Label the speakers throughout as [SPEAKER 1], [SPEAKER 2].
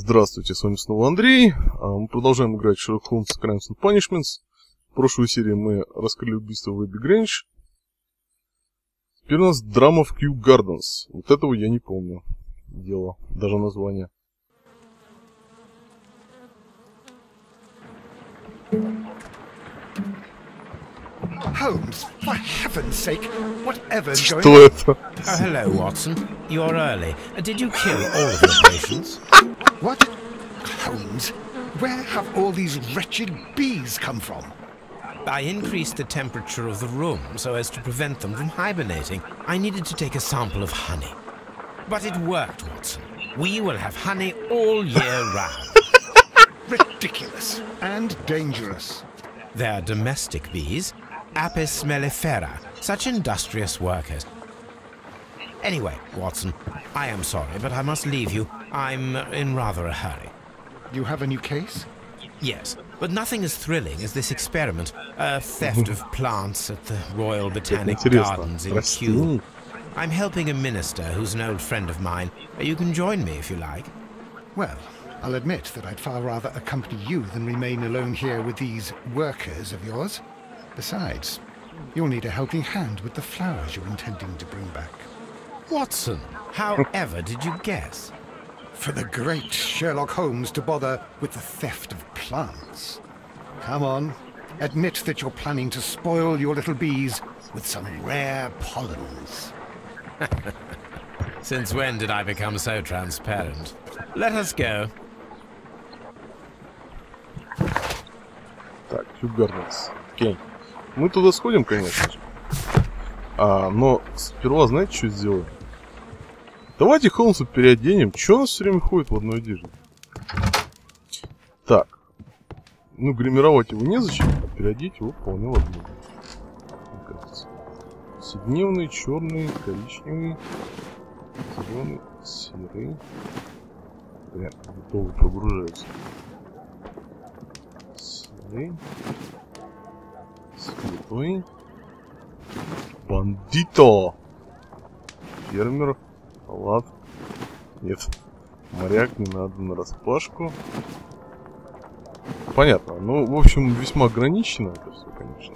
[SPEAKER 1] Здравствуйте, с вами снова Андрей. Мы продолжаем играть в Sherlock Holmes Crimes and Punishments. В прошлой серии мы раскрыли убийство в Эбби Грэндж. Теперь у нас драма в Kew Gardens. Вот этого я не помню. Дело, даже название.
[SPEAKER 2] Holmes, for heaven's sake, whatever's going on?
[SPEAKER 1] Что это?
[SPEAKER 3] Oh, hello, Watson. You're early. Did you kill all of your patients?
[SPEAKER 2] What? Holmes, where have all these wretched bees come from?
[SPEAKER 3] I increased the temperature of the room so as to prevent them from hibernating. I needed to take a sample of honey. But it worked, Watson. We will have honey all year round.
[SPEAKER 2] Ridiculous and dangerous.
[SPEAKER 3] They're domestic bees, Apis mellifera, such industrious workers. Anyway, Watson, I am sorry, but I must leave you. I'm in rather a hurry.
[SPEAKER 2] You have a new case?
[SPEAKER 3] Yes, but nothing as thrilling as this experiment. A theft of plants at the Royal Botanic Gardens in Kew. I'm helping a minister who's an old friend of mine. You can join me if you like.
[SPEAKER 2] Well, I'll admit that I'd far rather accompany you than remain alone here with these workers of yours. Besides, you'll need a helping hand with the flowers you're intending to bring back.
[SPEAKER 3] Watson, however did you guess?
[SPEAKER 2] For the great Sherlock Holmes to bother with the theft of plants. Come on, admit that you're planning to spoil your little bees with some rare pollens.
[SPEAKER 3] Since when did I become so transparent? Let us go.
[SPEAKER 1] Так, Kew Gardens. Окей. Мы туда сходим, конечно же. Но сперва, знаете, что сделаем? Давайте Холмса переоденем. Чё у нас все время ходит в одной одежде? Так. Ну, гримировать его незачем, а переодеть его вполне возможно. Мне кажется. Седневный, черный, коричневый, зеленый, серый. Прям долго прогружаются. Серый. Светлый. Бандито! Фермер. Халат. Нет. Моряк, не надо нараспашку. Понятно. Ну, в общем, весьма ограничено это все, конечно.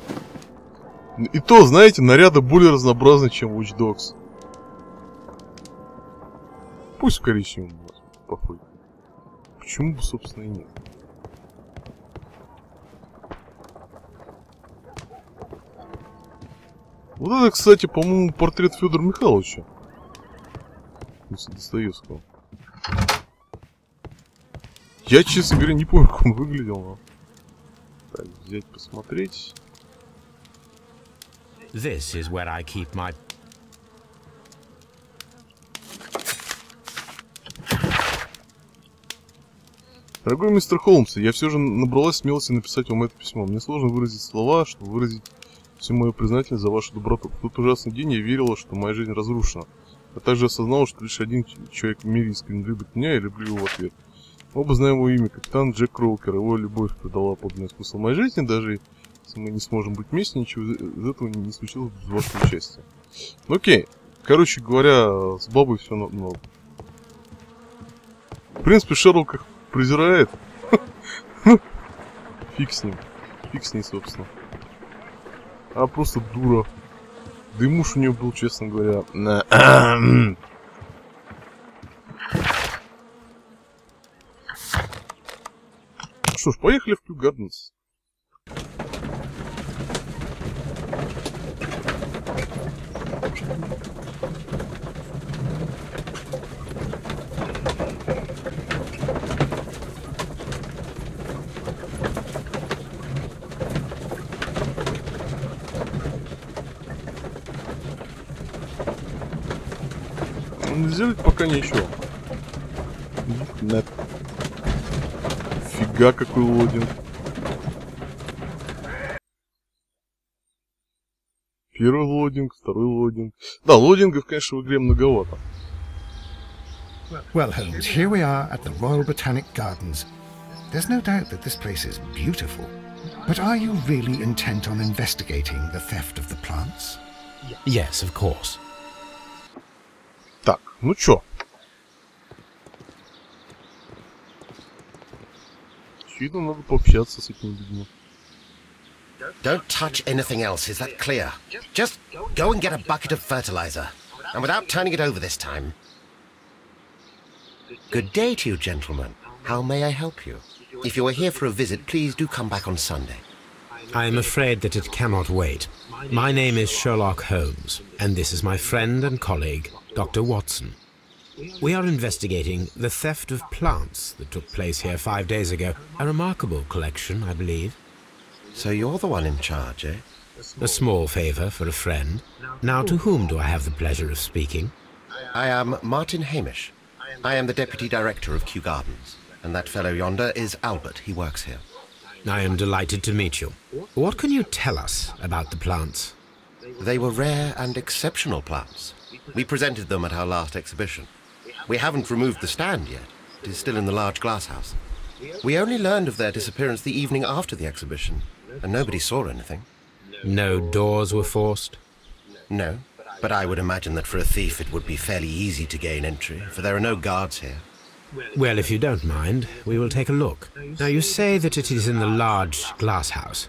[SPEAKER 1] И то, знаете, наряды более разнообразны, чем Watch Dogs. Пусть в коричневом походит. Почему бы, собственно, и нет? Вот это, кстати, по-моему, портрет Федора Михайловича. Достоевского. Я, честно говоря, не помню, как он выглядел. Но... Так, взять, посмотреть.
[SPEAKER 3] This is where I keep my...
[SPEAKER 1] Дорогой мистер Холмс, я все же набралась смелости написать вам это письмо. Мне сложно выразить слова, чтобы выразить всю мою признательность за вашу доброту. В тот ужасный день я верила, что моя жизнь разрушена. А также осознала, что лишь один человек в мире искренне любит меня и люблю его в ответ. Мы оба знаем его имя, капитан Джек Кроукер. Его любовь придала подлинный смысл моей жизни. Даже если мы не сможем быть вместе, ничего из этого не случилось без вашего участия. Ну, окей. Короче говоря, с бабой все норм. В принципе, Шерлок их презирает. Фиг с ним. Фиг с ней, собственно. А просто дура. Да и муж у нее был, честно говоря. Что ж, поехали в Kew Gardens. Сделать пока ничего. Нет. Фига какой лодинг. Первый лодинг, второй лодинг. Да, лодингов, конечно, в игре многовато.
[SPEAKER 2] Well, Holmes, here we are at the Royal Botanic Gardens. There's no doubt that this place is beautiful. But are you really intent on investigating the theft of the plants?
[SPEAKER 3] Yes, of course.
[SPEAKER 1] Так, ну чё? Очевидно, надо пообщаться с этими людьми.
[SPEAKER 4] Don't touch anything else, is that clear? Just go and get a bucket of fertilizer. And without turning it over this time. Good day to you, gentlemen. How may I help you? If you are here for a visit, please do come back on Sunday.
[SPEAKER 3] I am afraid that it cannot wait. My name is Sherlock Holmes, and this is my friend and colleague, Dr. Watson. We are investigating the theft of plants that took place here 5 days ago. A remarkable collection, I believe.
[SPEAKER 4] So you're the one in charge, eh?
[SPEAKER 3] A small favour for a friend. Now, to whom do I have the pleasure of speaking?
[SPEAKER 4] I am Martin Hamish. I am the Deputy Director of Kew Gardens. And that fellow yonder is Albert. He works here.
[SPEAKER 3] I am delighted to meet you. What can you tell us about the plants?
[SPEAKER 4] They were rare and exceptional plants. We presented them at our last exhibition. We haven't removed the stand yet. It is still in the large glass house. We only learned of their disappearance the evening after the exhibition, and nobody saw anything.
[SPEAKER 3] No doors were forced?
[SPEAKER 4] No, but I would imagine that for a thief it would be fairly easy to gain entry, for there are no guards here.
[SPEAKER 3] Well, if you don't mind, we will take a look. Now, you say that it is in the large glass house.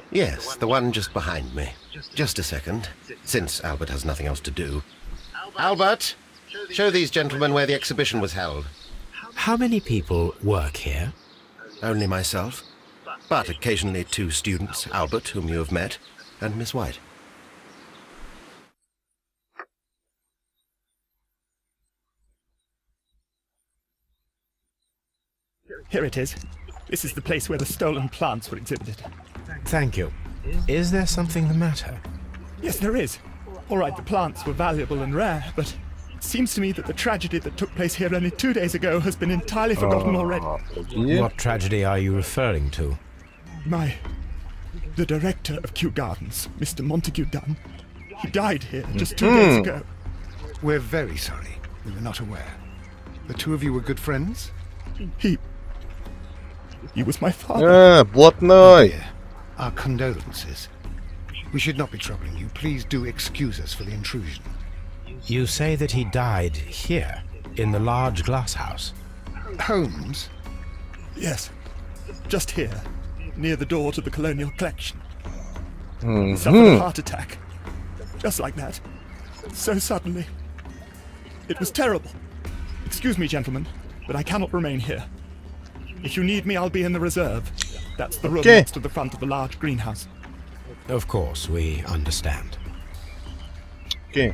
[SPEAKER 4] Yes, the one just behind me. Just a second, since Albert has nothing else to do. Albert, show these gentlemen where the exhibition was held.
[SPEAKER 3] How many people work here?
[SPEAKER 4] Only myself, but occasionally 2 students, Albert, whom you have met, and Miss White.
[SPEAKER 5] Here it is. This is the place where the stolen plants were exhibited.
[SPEAKER 3] Thank you. Is there something the matter?
[SPEAKER 5] Yes, there is. All right, the plants were valuable and rare, but it seems to me that the tragedy that took place here only 2 days ago has been entirely forgotten already.
[SPEAKER 3] What tragedy are you referring to?
[SPEAKER 5] The director of Kew Gardens, Mr. Montague Dunn, he died here just 2 days ago.
[SPEAKER 2] We're very sorry. We were not aware. The two of you were good friends?
[SPEAKER 5] He was my father.
[SPEAKER 1] Блатной!
[SPEAKER 2] Our condolences. We should not be troubling you. Please do excuse us for the intrusion.
[SPEAKER 3] You say that he died here, in the large glass house?
[SPEAKER 2] Holmes?
[SPEAKER 5] Yes, just here, near the door to the colonial collection. He suffered a heart attack. Just like that. So suddenly. It was terrible. Excuse me, gentlemen, but I cannot remain here. If you need me, I'll be in the reserve. That's the room next to the front of the large greenhouse.
[SPEAKER 3] Of course, we understand.
[SPEAKER 1] Okay.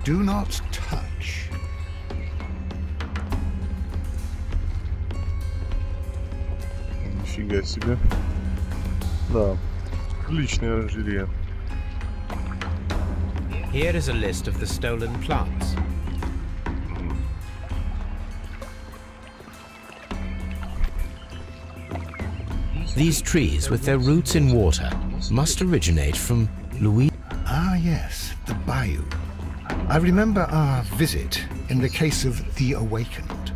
[SPEAKER 2] Do not touch.
[SPEAKER 1] Нифига себе. Да. Отличная оранжерея.
[SPEAKER 3] Here is a list of the stolen plants. These trees, with their roots in water, must originate from Louis.
[SPEAKER 2] Ah, yes, the bayou. I remember our visit in the case of the Awakened.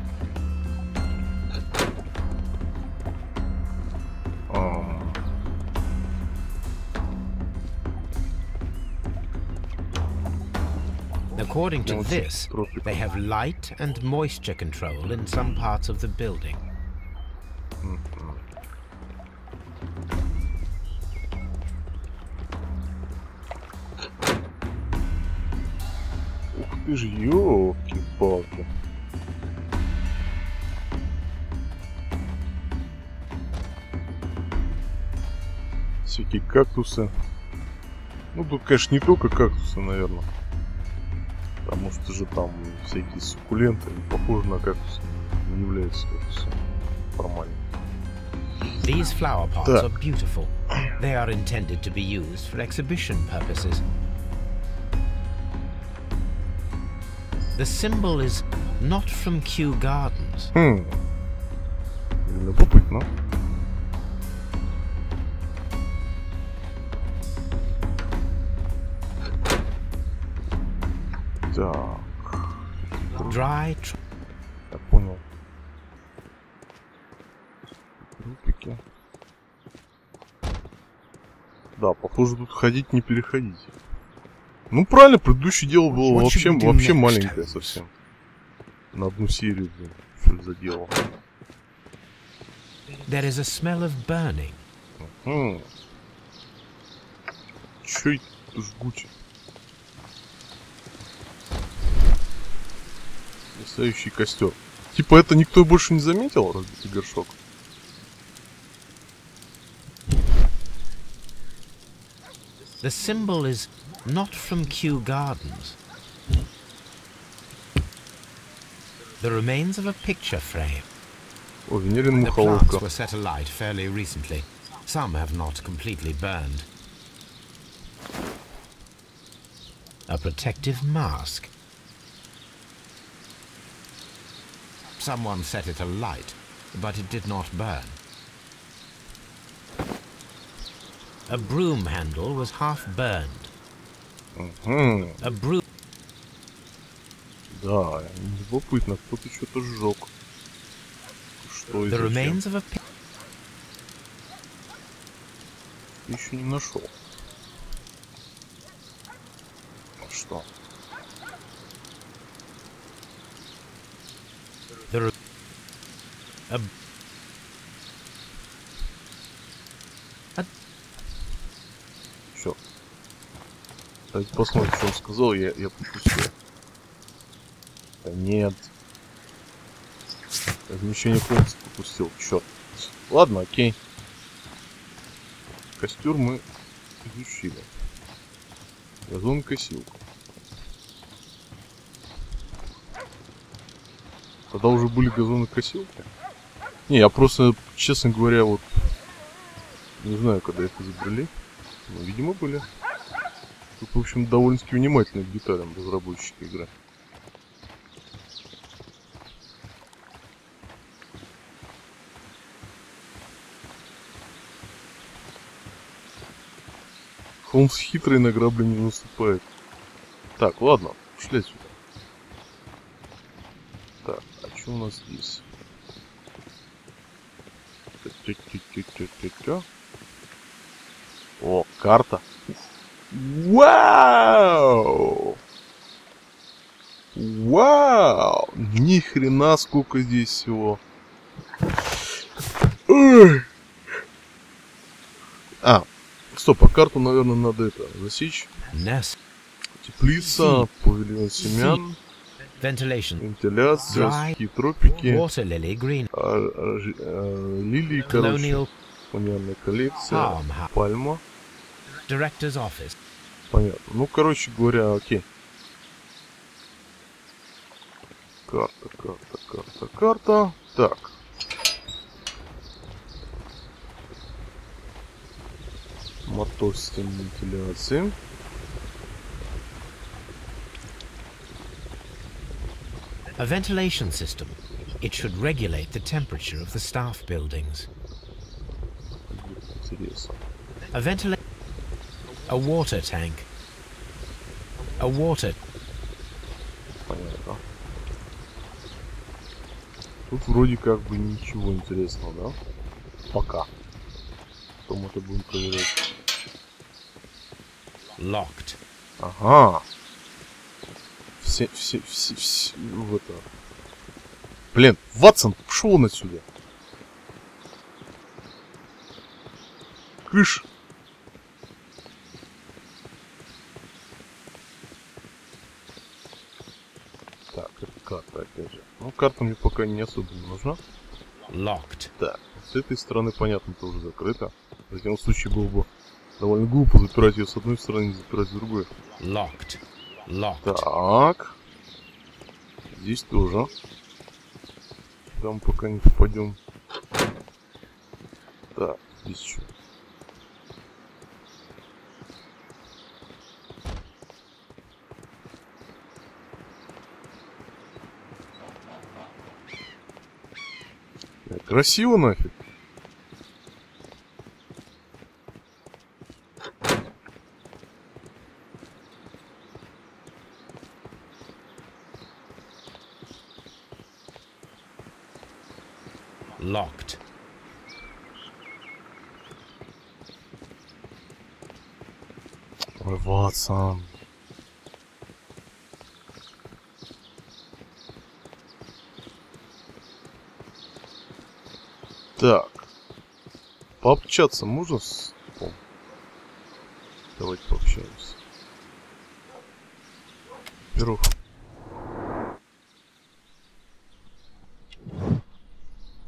[SPEAKER 3] According to this, they have light and moisture control in some parts of the building.
[SPEAKER 1] Ух ты ж, ёлки-палки. Всякие кактусы. Ну, тут, конечно, не только кактусы, наверное. Потому что же там всякие суккуленты, похожи на кактусы, не являются кактусами формально.
[SPEAKER 3] These flower pots are beautiful. They are intended to be used for exhibition purposes. The symbol is not from Kew Gardens.
[SPEAKER 1] Любопытно. Так.
[SPEAKER 3] Dry.
[SPEAKER 1] Я понял. Трупики. Да, похоже, тут ходить не переходить. Ну правильно, предыдущее дело было вообще маленькое совсем. На одну серию, блин, что ли, заделал.
[SPEAKER 3] There is a smell of burning.
[SPEAKER 1] Чё это жгуче? Настоящий костер. Типа это никто больше не заметил, разбитый горшок?
[SPEAKER 3] The symbol is not from Kew Gardens. The remains of a picture frame.
[SPEAKER 1] О, Венерин
[SPEAKER 3] The
[SPEAKER 1] мухоловка.
[SPEAKER 3] plants were set alight fairly recently. Some have not completely burned. A protective mask. Someone set it alight, but it did not burn. A broom handle was half burned. A broom...
[SPEAKER 1] Да, любопытно, кто-то что-то сжег. Что
[SPEAKER 3] The
[SPEAKER 1] и
[SPEAKER 3] remains
[SPEAKER 1] зачем?
[SPEAKER 3] of a...
[SPEAKER 1] Еще не нашел. А что? Чё? Давайте посмотрим, что он сказал, я пропустил. Да нет. Размещение Холмса пропустил, чёрт. Ладно, окей. Костер мы изучили. Газонокосилка. Тогда уже были газонокосилки? Не, я просто, честно говоря, вот не знаю, когда их изобрели. Но, видимо, были. Тут, в общем, довольно-таки внимательны к деталям разработчики игры. Холмс хитрый, на грабли не наступает. Так, ладно, пошли отсюда. Так, а что у нас здесь? О, карта. Вау! Вау! Ни хрена сколько здесь всего. Ой! А, стоп, а карту, наверное, надо это засечь. Теплица, павильон семян, вентиляция, сухие тропики, лилии, короче, колониальная коллекция, пальма. Понятно. Ну, короче говоря, окей. Карта. Так. Мотор системы вентиляции.
[SPEAKER 3] A ventilation system. It should regulate the temperature of the staff buildings.
[SPEAKER 1] Интересно.
[SPEAKER 3] A water tank. A water.
[SPEAKER 1] Понятно. Тут вроде как бы ничего интересного, да? Пока. Потом это будем проверять.
[SPEAKER 3] Locked.
[SPEAKER 1] Ага. Все, в это... Блин, Ватсон, пошел он отсюда. Кыш. Так, это карта опять же. Ну, карта мне пока не особо не нужна.
[SPEAKER 3] Locked.
[SPEAKER 1] Так, с этой стороны, понятно, тоже закрыто. В противном случае было бы довольно глупо запирать ее с одной стороны и запирать с другой.
[SPEAKER 3] Locked.
[SPEAKER 1] Так. Здесь тоже. Там пока не попадем. Так, здесь еще. Красиво нафиг.
[SPEAKER 3] Locked.
[SPEAKER 1] Ой, Ватсон. Так. Пообщаться можно с... Давайте пообщаемся. Во-первых...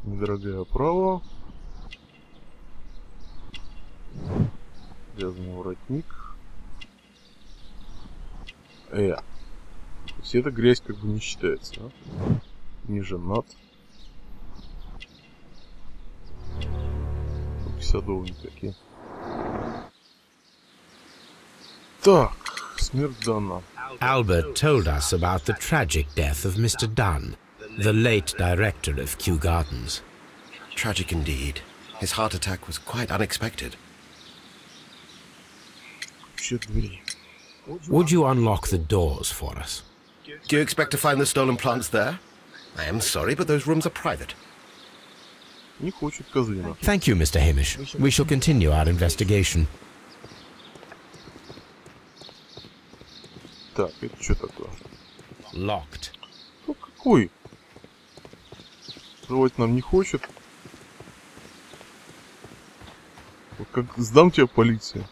[SPEAKER 1] Недорогая оправа. Вязаный воротник. То есть эта грязь как бы не считается, да? Не женат. Садовники. Так, смерть Дана.
[SPEAKER 3] Albert told us about the tragic death of Mr. Dunn, the late director of Kew Gardens.
[SPEAKER 4] Tragic indeed. His heart attack was quite unexpected.
[SPEAKER 3] Would you unlock the doors for us?
[SPEAKER 4] Do you expect to find the stolen plants there? I am sorry, but those rooms are private.
[SPEAKER 1] Не хочет Козлина.
[SPEAKER 3] Thank you, Mr. Hamish. We shall continue our investigation.
[SPEAKER 1] Так, это что такое?
[SPEAKER 3] Locked.
[SPEAKER 1] Ну какой? Открывать нам не хочет. Вот как сдам тебя полиции.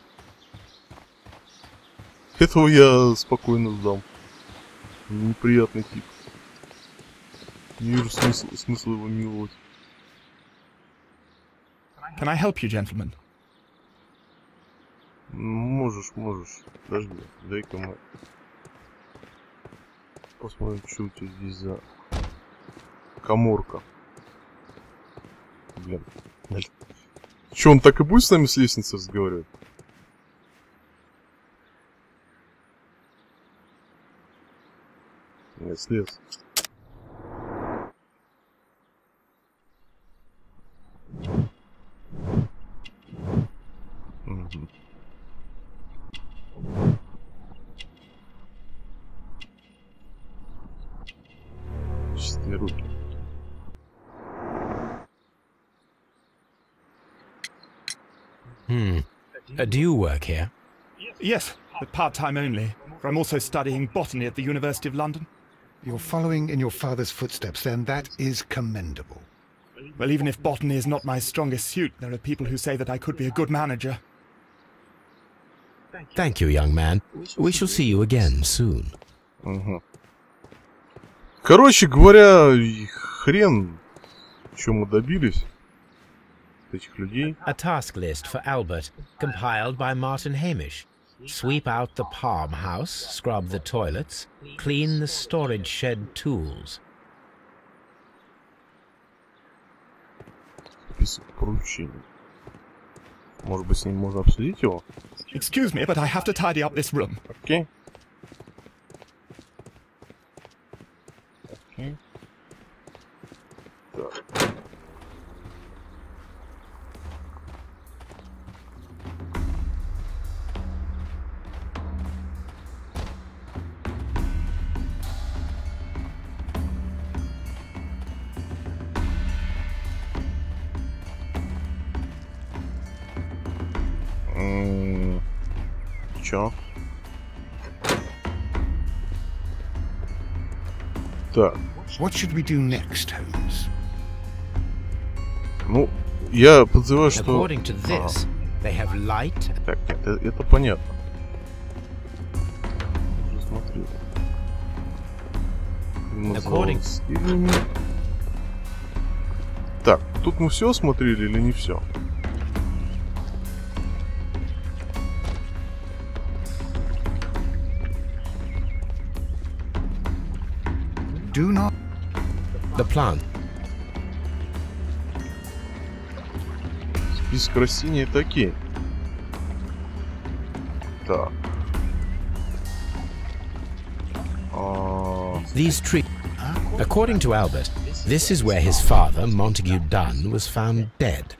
[SPEAKER 1] Этого я спокойно сдам. Неприятный тип. Не вижу смысла его миловать.
[SPEAKER 5] Can I help you, gentlemen?
[SPEAKER 1] Можешь. Подожди, дай-ка мы посмотрим, что у тебя здесь за каморка. Блин. Че, он так и будет с нами с лестницы разговаривать? Нет, слез. Чистые руки.
[SPEAKER 3] Do you work here?
[SPEAKER 5] Yes, but part-time only. For I'm also studying botany at the University of London.
[SPEAKER 2] You're following in your father's footsteps, then. That is commendable.
[SPEAKER 5] Well, even if botany is not my strongest suit, there are people who say that I could be a good manager.
[SPEAKER 3] Thank you, young man. We shall see you again soon.
[SPEAKER 1] Угу. Короче говоря, хрен, чем мы добились этих людей.
[SPEAKER 3] A task list for Albert, compiled by Martin Hamish. Sweep out the palm house, scrub the toilets, clean the storage shed tools.
[SPEAKER 1] Список поручений. Может быть, с ним можно обсудить его?
[SPEAKER 5] Excuse me, but I have to tidy up this room.
[SPEAKER 1] Окей. Окей. Так. Чё? Так.
[SPEAKER 2] What should we do next, Holmes?
[SPEAKER 1] Ну, я подозреваю, что...
[SPEAKER 3] According to this, they have light.
[SPEAKER 1] Так, это понятно. Уже смотрел. Так, тут мы все смотрели или не все?
[SPEAKER 2] Do not.
[SPEAKER 3] The plant.
[SPEAKER 1] Список растений такие. Так.
[SPEAKER 3] These trees. According to Albert, this is where his father, Montague Dunn, was found dead.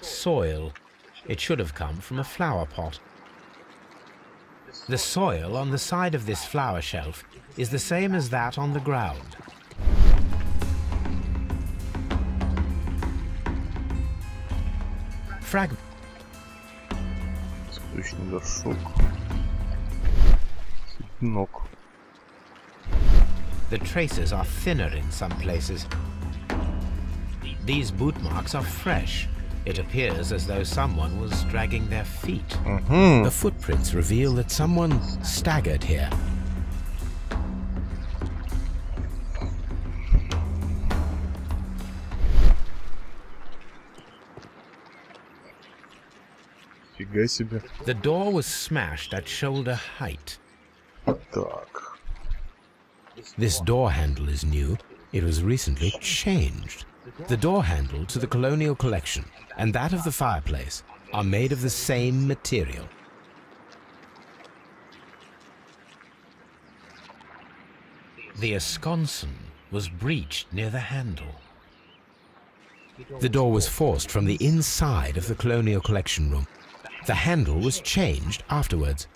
[SPEAKER 3] Soil. It should have come from a flower pot. The soil on the side of this flower shelf is the same as that on the ground. Fragment.
[SPEAKER 1] Цветочный горшок. Цветнок.
[SPEAKER 3] The traces are thinner in some places. These boot marks are fresh. It appears as though someone was dragging their feet. The footprints reveal that someone staggered here.
[SPEAKER 1] Фига себе.
[SPEAKER 3] The door was smashed at shoulder height.
[SPEAKER 1] Так.
[SPEAKER 3] This door handle is new. It was recently changed. The door handle to the Colonial Collection and that of the fireplace are made of the same material. The esconsson was breached near the handle. The door was forced from the inside of the Colonial Collection room. The handle was changed afterwards.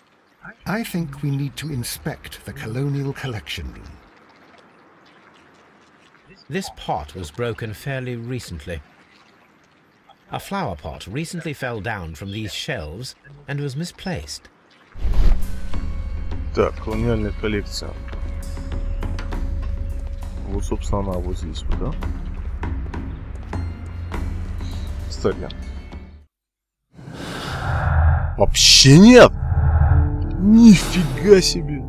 [SPEAKER 2] I think we need to inspect the Colonial Collection room.
[SPEAKER 3] This pot was broken fairly recently. A flower pot recently fell down from these shelves and was misplaced.
[SPEAKER 1] Так, колониальная коллекция. Вот, собственно, она вот здесь вот, да? История. Вообще нет! Нифига себе!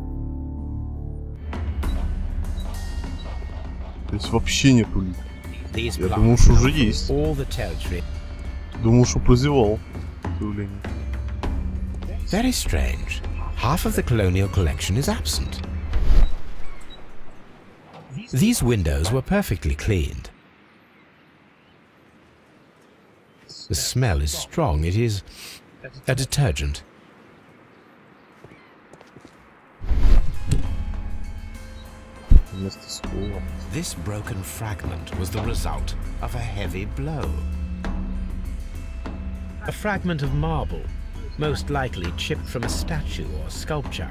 [SPEAKER 1] То есть вообще нету улик. Я думал, что уже есть. Думал, что прозевал.
[SPEAKER 3] Very strange. Half of the Colonial Collection is absent. These windows were perfectly cleaned. The smell is strong. It is a detergent. This broken fragment was the result of a heavy blow. A fragment of marble, most likely chipped from a statue or sculpture.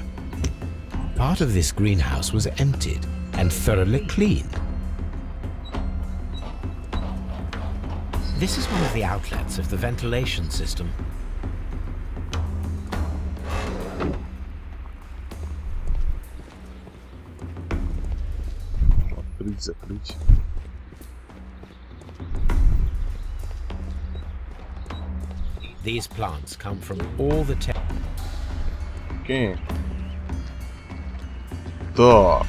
[SPEAKER 3] Part of this greenhouse was emptied and thoroughly cleaned. This is one of the outlets of the ventilation system.
[SPEAKER 1] Закрыть.
[SPEAKER 3] These plants come from all the
[SPEAKER 1] Okay. Так.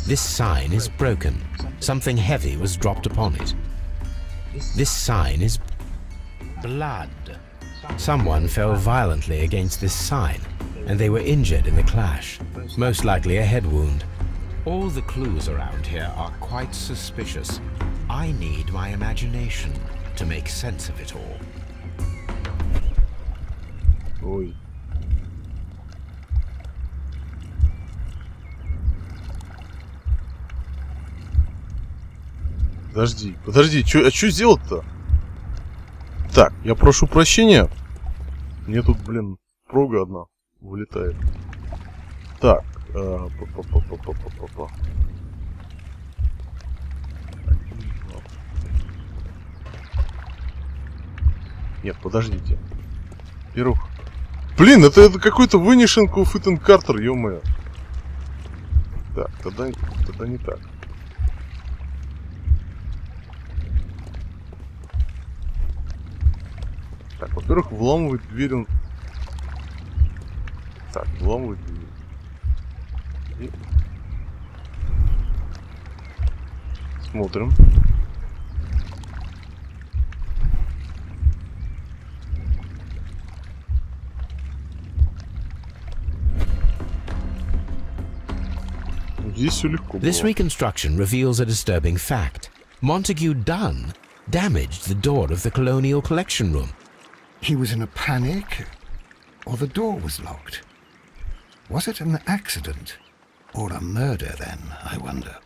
[SPEAKER 3] This sign is broken. Something heavy was dropped upon it. This sign is blood. Someone fell violently against this sign, and they were injured in the clash. Most likely a head wound. All the clues around here are quite suspicious. I need my imagination to make sense of it all.
[SPEAKER 1] Ой. Подожди, а что сделать-то? Так, я прошу прощения. Мне тут, блин, прога одна вылетает. Так. Нет, подождите. Во-первых... Блин, это какой-то вынешенку Фитон Картер, ё-моё. Так, тогда не так. Так, во-первых, вламывать дверь он... Так, вламывать дверь. И... Смотрим. Здесь все легко было.
[SPEAKER 3] This reconstruction reveals a disturbing fact. Montague Dunn damaged the door of the Colonial Collection room.
[SPEAKER 2] He was in a panic, or the door was locked. Was it an accident, or a murder then, I wonder?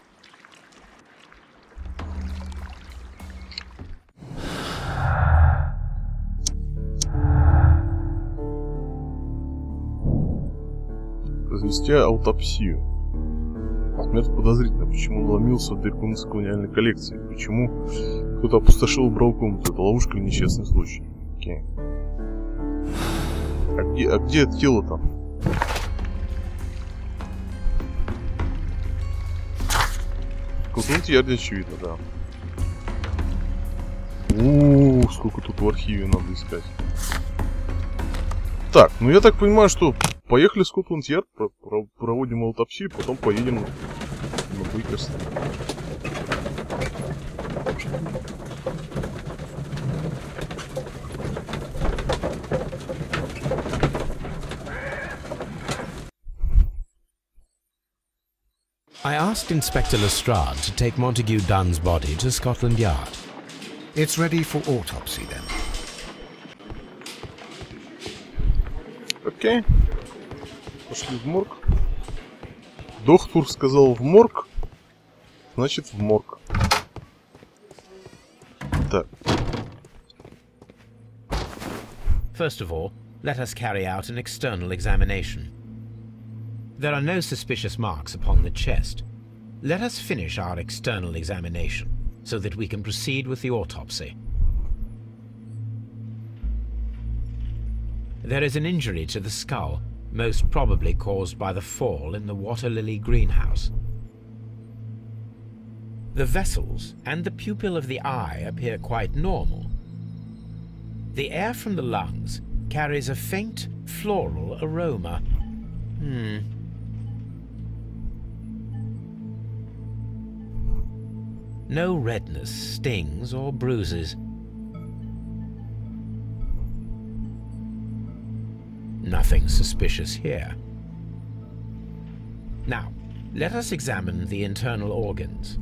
[SPEAKER 1] Произвести аутопсию. Смерть подозрительно. Почему он ломился в дверь комнаты колониальной коллекции? Почему кто-то опустошил и убрал комнату? Это ловушка или несчастный случай? Окей. А где это тело там? Скотланд-Ярде, очевидно, да. Сколько тут в архиве надо искать. Так, ну я так понимаю, что поехали в Скотланд-Ярд, проводим аутопсию, потом поедем на Бейкер-стрит.
[SPEAKER 3] I asked Inspector Lestrade to take Montague Dunn's body to Scotland Yard.
[SPEAKER 2] It's ready for autopsy then.
[SPEAKER 1] Окей. Пошли в морг. Доктор сказал в морг. Значит в морг. Так.
[SPEAKER 3] First of all, let us carry out an external examination. There are no suspicious marks upon the chest. Let us finish our external examination, so that we can proceed with the autopsy. There is an injury to the skull, most probably caused by the fall in the water lily greenhouse. The vessels and the pupil of the eye appear quite normal. The air from the lungs carries a faint floral aroma. No redness, stings, or bruises. Nothing suspicious here. Now, let us examine the internal organs.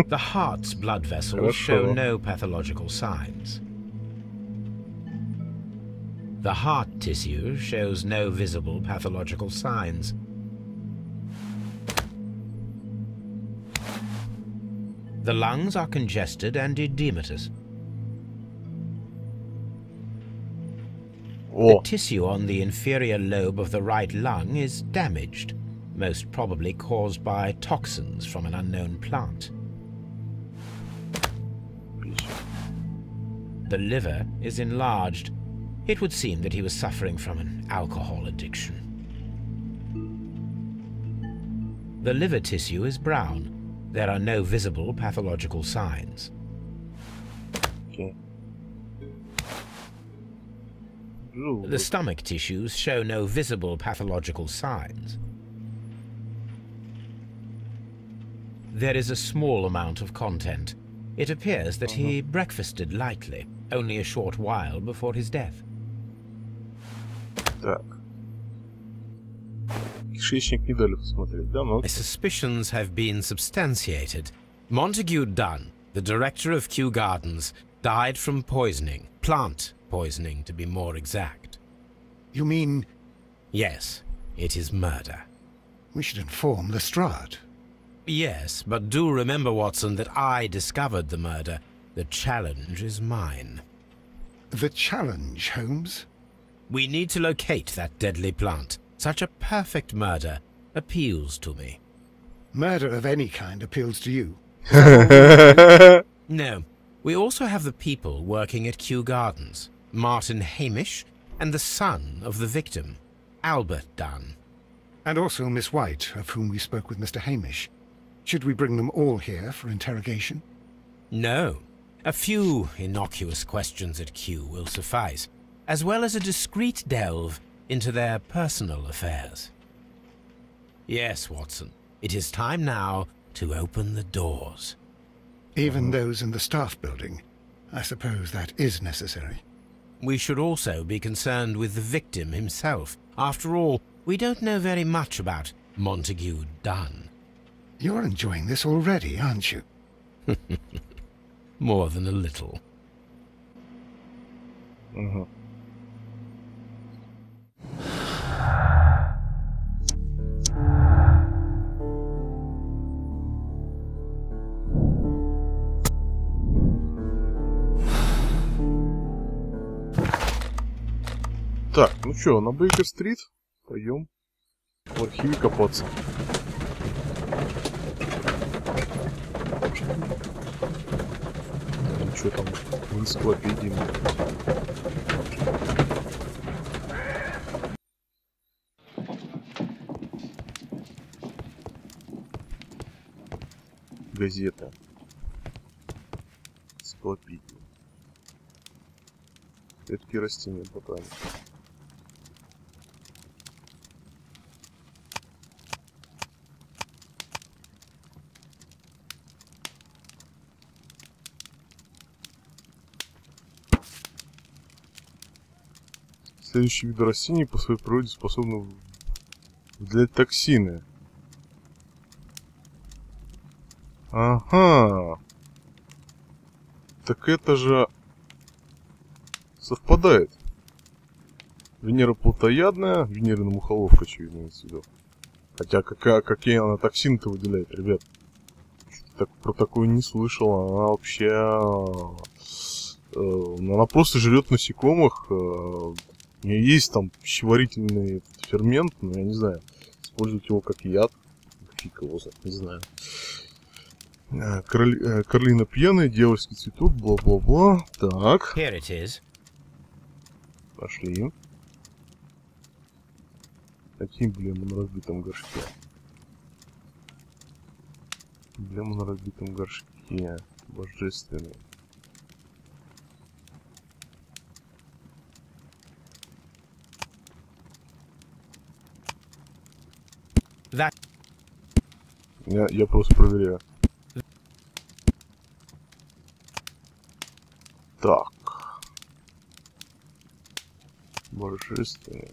[SPEAKER 3] The heart's blood vessels show no pathological signs. The heart tissue shows no visible pathological signs. The lungs are congested and edematous. The tissue on the inferior lobe of the right lung is damaged, most probably caused by toxins from an unknown plant. The liver is enlarged. It would seem that he was suffering from an alcohol addiction. The liver tissue is brown. There are no visible pathological signs.
[SPEAKER 1] Okay.
[SPEAKER 3] The stomach tissues show no visible pathological signs. There is a small amount of content. It appears that he breakfasted lightly, only a short while before his death.
[SPEAKER 1] Так. Кишечник не дали посмотреть, да?
[SPEAKER 3] My suspicions have been substantiated. Montague Dunn, the director of Kew Gardens, died from poisoning. Plant poisoning, to be more exact.
[SPEAKER 2] You mean...
[SPEAKER 3] Yes, it is murder.
[SPEAKER 2] We should inform Lestrade.
[SPEAKER 3] Yes, but do remember, Watson, that I discovered the murder. The challenge is mine.
[SPEAKER 2] The challenge, Holmes?
[SPEAKER 3] We need to locate that deadly plant. Such a perfect murder appeals to me.
[SPEAKER 2] Murder of any kind appeals to you?
[SPEAKER 3] No. We also have the people working at Kew Gardens. Martin Hamish and the son of the victim, Albert Dunn.
[SPEAKER 2] And also Miss White, of whom we spoke with Mr. Hamish. Should we bring them all here for interrogation?
[SPEAKER 3] No. A few innocuous questions at Kew will suffice, as well as a discreet delve into their personal affairs. Yes, Watson, it is time now to open the doors.
[SPEAKER 2] Even those in the staff building? I suppose that is necessary.
[SPEAKER 3] We should also be concerned with the victim himself. After all, we don't know very much about Montague Dunn.
[SPEAKER 2] You're enjoying this already, aren't you?
[SPEAKER 3] More than a little.
[SPEAKER 1] Так, ну что, на Бейкер-стрит пойдем в архиве копаться. что там в энциклопедии. Газета. Энциклопедия. Клетки растения, ботаника. Следующие виды растений по своей природе способны выделять токсины. Ага. Так это же совпадает. Венера плотоядная, венерина мухоловка, очевидно, имеется в виду. Хотя какие она токсины-то выделяет, ребят? Про такое не слышал. Она вообще... она просто жрет насекомых. У нее есть там пищеварительный фермент, но я не знаю, использовать его как яд. Фиг его знает, не знаю. Карлина пьяная, дьявольский цветок, бла-бла-бла. Так. Пошли. Какие эмблемы на разбитом горшке? Эмблемы на разбитом горшке. Божественный. Я просто проверяю. Так. Божественный.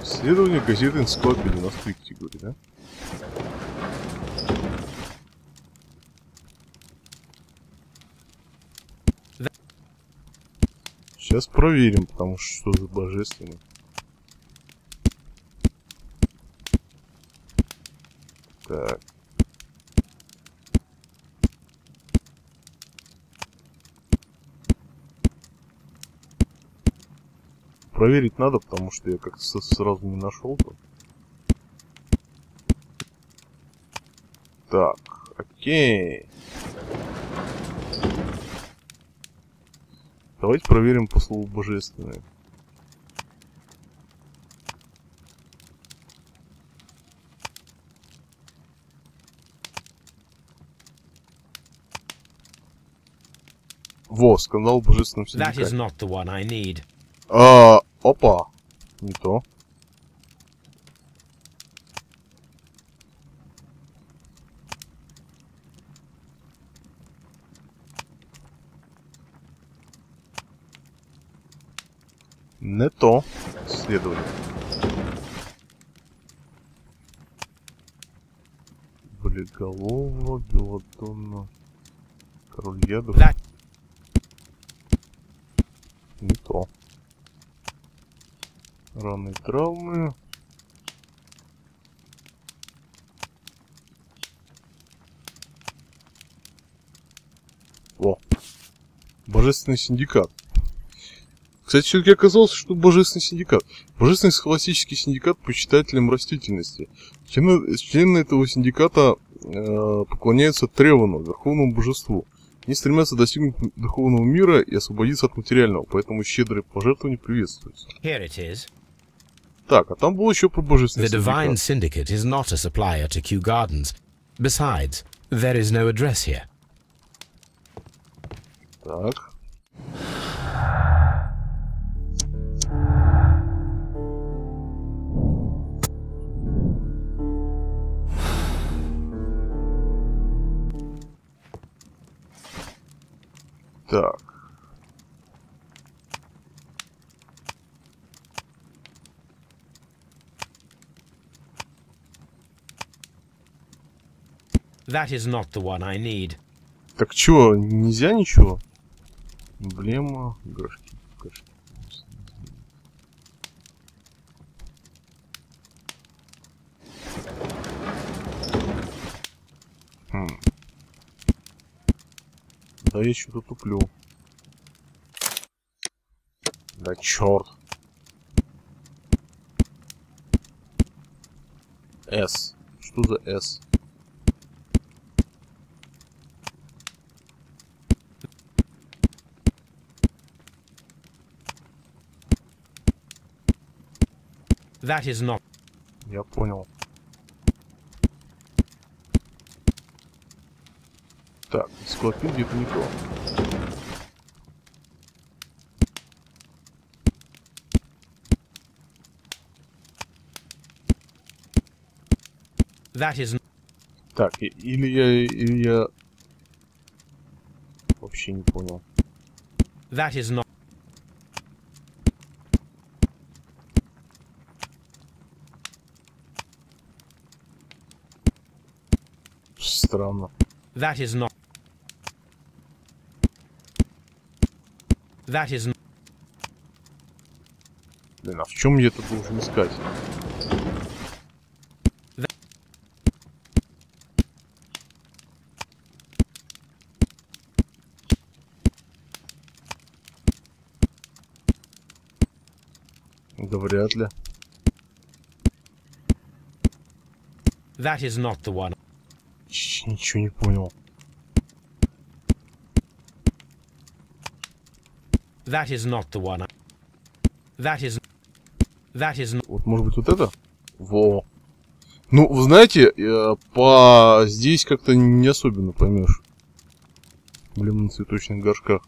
[SPEAKER 1] Исследование газеты энциклопедии на скрипте, говорит, да? Сейчас проверим, потому что за божественный. Так. Проверить надо, потому что я как-то сразу не нашел тут. Так, окей. Давайте проверим по слову божественное. Во, скандал в божественном синдикате. Опа, не то. Не то. Исследование. Болиголова, белодонна, король ядов. Не то. Ранные травмы. О. Божественный синдикат. Кстати, все-таки оказалось, что божественный синдикат. Божественный схоластический синдикат по читателям растительности. Члены этого синдиката поклоняются Тревану, верховному божеству. Они стремятся достигнуть духовного мира и освободиться от материального, поэтому щедрые пожертвования приветствуются. Так, а там было еще про божественный
[SPEAKER 3] синдикат. The Divine Syndicate is not a supplier to Kew Gardens. Besides, there is no address here.
[SPEAKER 1] Так. Так.
[SPEAKER 3] That is not the one I need.
[SPEAKER 1] Так чё, нельзя ничего? Эмблема, горшки. Да я что-то туплю. Да черт. С. Что за С?
[SPEAKER 3] That is not.
[SPEAKER 1] Я понял. Так, энциклопедия где-то не то.
[SPEAKER 3] That is.
[SPEAKER 1] Так, или я вообще не понял.
[SPEAKER 3] That is not.
[SPEAKER 1] Странно.
[SPEAKER 3] That is not. That is not.
[SPEAKER 1] Блин, а в чем я это должен искать? Да вряд ли.
[SPEAKER 3] That is not the one.
[SPEAKER 1] Ничего не понял.
[SPEAKER 3] That is not the one. That is not.
[SPEAKER 1] Вот, может быть, вот это? Во. Ну, вы знаете, по здесь как-то не особенно поймешь. Блин, на цветочных горшках.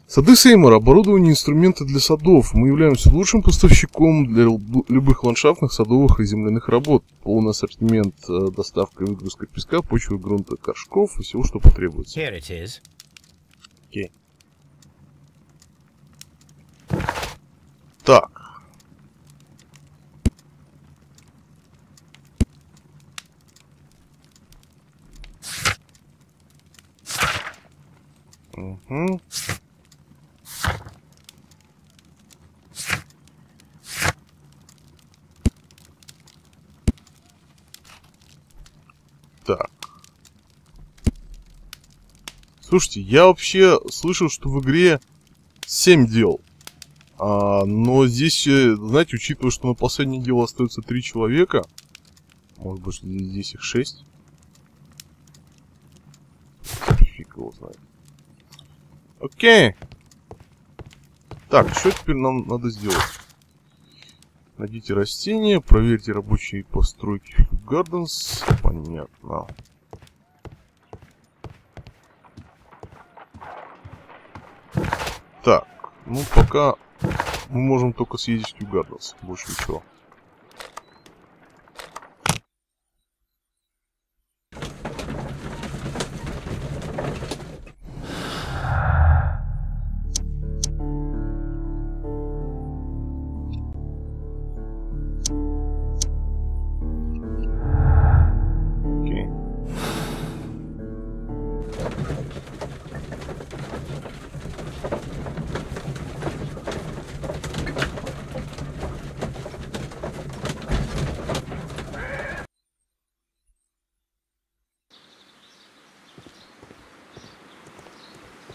[SPEAKER 1] Сады Сеймора. Оборудование, инструменты для садов. Мы являемся лучшим поставщиком для любых ландшафтных, садовых и земляных работ. Полный ассортимент, доставка и выгрузка песка, почвы, грунта, горшков и всего, что потребуется.
[SPEAKER 3] Here it is.
[SPEAKER 1] Окей. Так. Угу. Так. Слушайте, я вообще слышал, что в игре 7 дел. Но здесь, знаете, учитывая, что на последнее дело остается 3 человека, может быть, здесь их 6. Фиг его знает. Окей. Так, что теперь нам надо сделать? Найдите растения, проверьте рабочие постройки Gardens. Понятно. Так, ну пока мы можем только съездить в Gardens, больше ничего.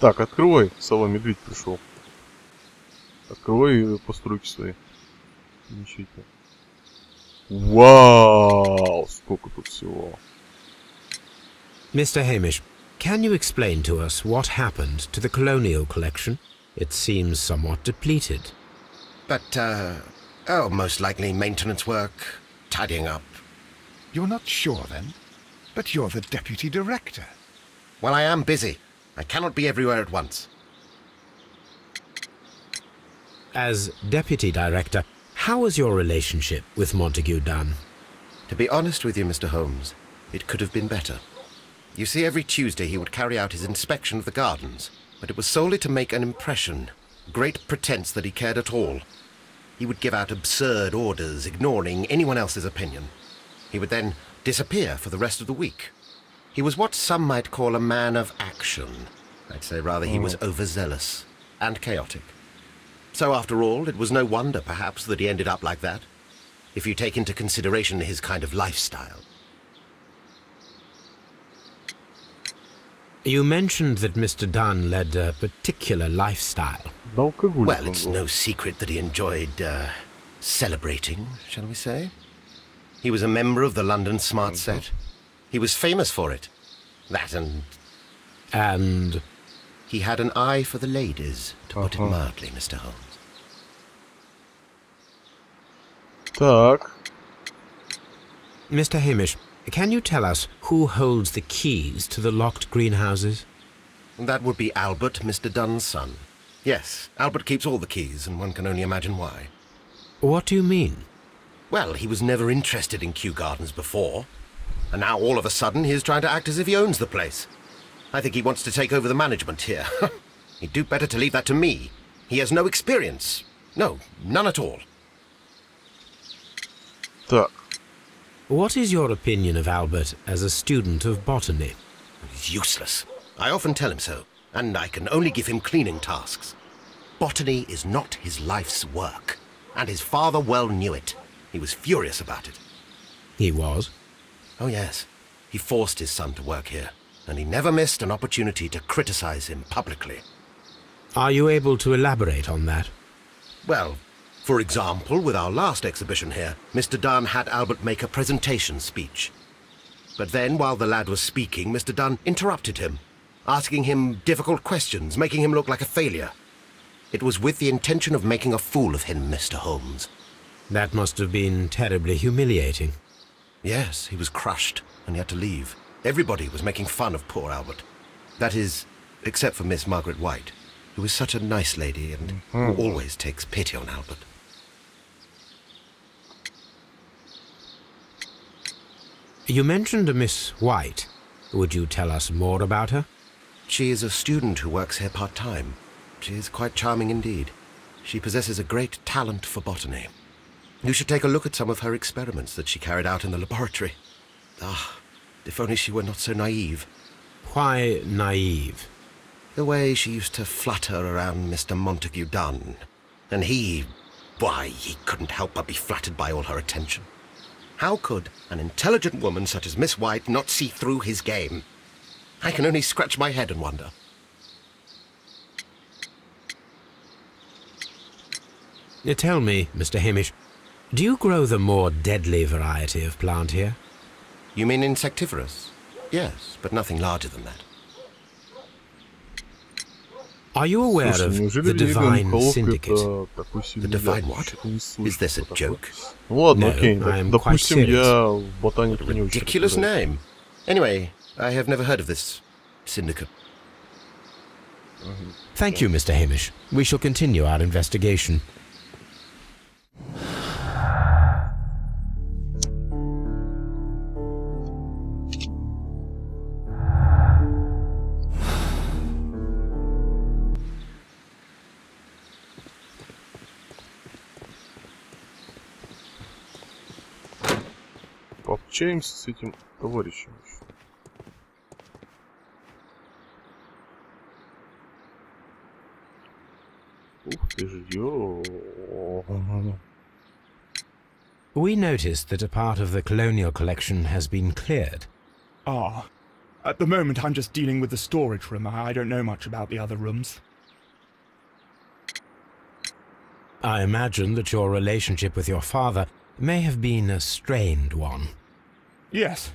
[SPEAKER 1] Так, открывай, сова-медведь пришел. Открывай постройки свои. Замечательно. Вау, сколько тут всего.
[SPEAKER 3] Mr. Hamish, can you explain to us what happened to the colonial collection? It seems somewhat depleted.
[SPEAKER 4] But, oh, most likely maintenance work, tidying up.
[SPEAKER 2] You're not sure, then? But you're the deputy director.
[SPEAKER 4] Well, I am busy. I cannot be everywhere at once.
[SPEAKER 3] As deputy director, how was your relationship with Montague Dunn?
[SPEAKER 4] To be honest with you, Mr. Holmes, it could have been better. You see, every Tuesday he would carry out his inspection of the gardens, but it was solely to make an impression, great pretense that he cared at all. He would give out absurd orders, ignoring anyone else's opinion. He would then disappear for the rest of the week. He was what some might call a man of action. I'd say rather he was overzealous and chaotic. So after all, it was no wonder, perhaps, that he ended up like that, if you take into consideration his kind of lifestyle.
[SPEAKER 3] You mentioned that Mr. Dunn led a particular lifestyle.
[SPEAKER 4] Well, it's no secret that he enjoyed, celebrating, shall we say? He was a member of the London Smart Set. He was famous for it. That and...
[SPEAKER 3] And?
[SPEAKER 4] He had an eye for the ladies, to put it mildly, Mr. Holmes.
[SPEAKER 1] Так.
[SPEAKER 3] Mr. Hamish, can you tell us who holds the keys to the locked greenhouses?
[SPEAKER 4] That would be Albert, Mr. Dunn's son. Yes, Albert keeps all the keys, and one can only imagine why.
[SPEAKER 3] What do you mean?
[SPEAKER 4] Well, he was never interested in Kew Gardens before, and now all of a sudden he's trying to act as if he owns the place. I think he wants to take over the management here. He'd do better to leave that to me. He has no experience. No, none at all.
[SPEAKER 1] Так.
[SPEAKER 3] What is your opinion of Albert as a student of botany?
[SPEAKER 4] He's useless. I often tell him so, and I can only give him cleaning tasks. Botany is not his life's work, and his father well knew it. He was furious about it.
[SPEAKER 3] He was?
[SPEAKER 4] Oh, yes. He forced his son to work here, and he never missed an opportunity to criticize him publicly.
[SPEAKER 3] Are you able to elaborate on that?
[SPEAKER 4] Well, for example, with our last exhibition here, Mr. Dunn had Albert make a presentation speech. But then, while the lad was speaking, Mr. Dunn interrupted him, asking him difficult questions, making him look like a failure. It was with the intention of making a fool of him, Mr. Holmes.
[SPEAKER 3] That must have been terribly humiliating.
[SPEAKER 4] Yes, he was crushed, and he had to leave. Everybody was making fun of poor Albert. That is, except for Miss Margaret White, who is such a nice lady and who always takes pity on Albert.
[SPEAKER 3] You mentioned a Miss White. Would you tell us more about her?
[SPEAKER 4] She is a student who works here part-time. She is quite charming indeed. She possesses a great talent for botany. You should take a look at some of her experiments that she carried out in the laboratory. Ah, if only she were not so naive.
[SPEAKER 3] Why naive?
[SPEAKER 4] The way she used to flutter around Mr. Montague Dunn. And why, he couldn't help but be flattered by all her attention. How could an intelligent woman such as Miss White not see through his game? I can only scratch my head and wonder.
[SPEAKER 3] Tell me, Mr. Hamish, do you grow the more deadly variety of plant here?
[SPEAKER 4] You mean insectivorous? Yes, but nothing larger than that.
[SPEAKER 3] Are you aware of the Divine Syndicate?
[SPEAKER 4] The Divine what? Is this a joke?
[SPEAKER 1] Ладно, окей.
[SPEAKER 3] I'm quite
[SPEAKER 1] Допустим,
[SPEAKER 3] serious.
[SPEAKER 1] я в ботанике не очень
[SPEAKER 4] Ridiculous
[SPEAKER 1] разбираюсь.
[SPEAKER 4] name. Anyway, I have never heard of this syndicate.
[SPEAKER 3] Thank you, Mr. Hamish. We shall continue our investigation.
[SPEAKER 1] Пообщаемся с этим товарищем еще. Ух ты ж,
[SPEAKER 3] We noticed that a part of the colonial collection has been cleared.
[SPEAKER 5] Ah. At the moment, I'm just dealing with the storage room. I don't know much about the other rooms.
[SPEAKER 3] I imagine that your relationship with your father may have been a strained one.
[SPEAKER 5] Yes.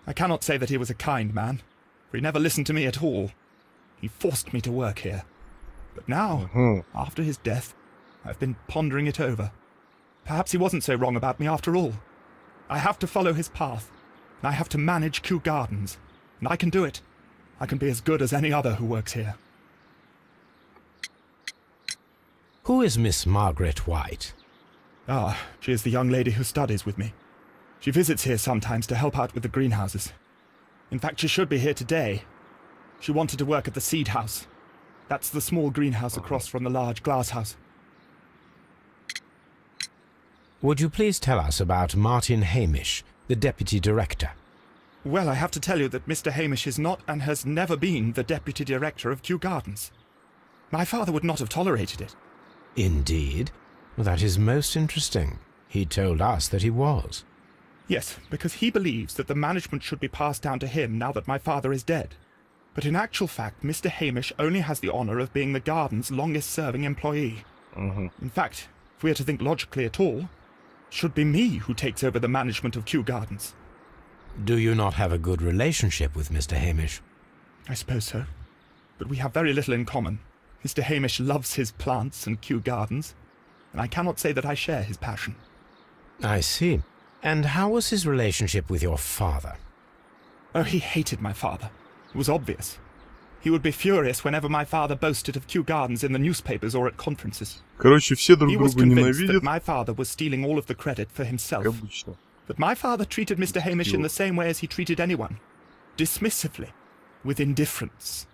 [SPEAKER 5] I cannot say that he was a kind man, for he never listened to me at all. He forced me to work here. But now, after his death, I've been pondering it over. Perhaps he wasn't so wrong about me after all. I have to follow his path, and I have to manage Kew Gardens, and I can do it. I can be as good as any other who works here.
[SPEAKER 3] Who is Miss Margaret White?
[SPEAKER 5] Ah, she is the young lady who studies with me. She visits here sometimes to help out with the greenhouses. In fact, she should be here today. She wanted to work at the seed house. That's the small greenhouse across from the large glass house.
[SPEAKER 3] Would you please tell us about Martin Hamish, the deputy director?
[SPEAKER 5] Well, I have to tell you that Mr. Hamish is not and has never been the deputy director of Kew Gardens. My father would not have tolerated it.
[SPEAKER 3] Indeed? Well, that is most interesting. He told us that he was.
[SPEAKER 5] Yes, because he believes that the management should be passed down to him now that my father is dead. But in actual fact, Mr. Hamish only has the honor of being the garden's longest-serving employee. In fact, if we are to think logically at all, it should be me who takes over the management of Kew Gardens.
[SPEAKER 3] Do you not have a good relationship with Mr. Hamish?
[SPEAKER 5] I suppose so. But we have very little in common. Mr. Hamish loves his plants and Kew Gardens, and I cannot say that I share his passion.
[SPEAKER 3] I see. And how was his relationship with your father?
[SPEAKER 5] Oh, he hated my father. It was obvious. He would be furious whenever my father boasted of Kew Gardens in the newspapers or at conferences.
[SPEAKER 1] Короче, все друг
[SPEAKER 5] He was
[SPEAKER 1] друга
[SPEAKER 5] convinced
[SPEAKER 1] ненавидят.
[SPEAKER 5] that my father was stealing all of the credit for himself.
[SPEAKER 1] Как обычно.
[SPEAKER 5] But my father treated Mr. Hamish in the same way as he treated anyone. Dismissively. With indifference.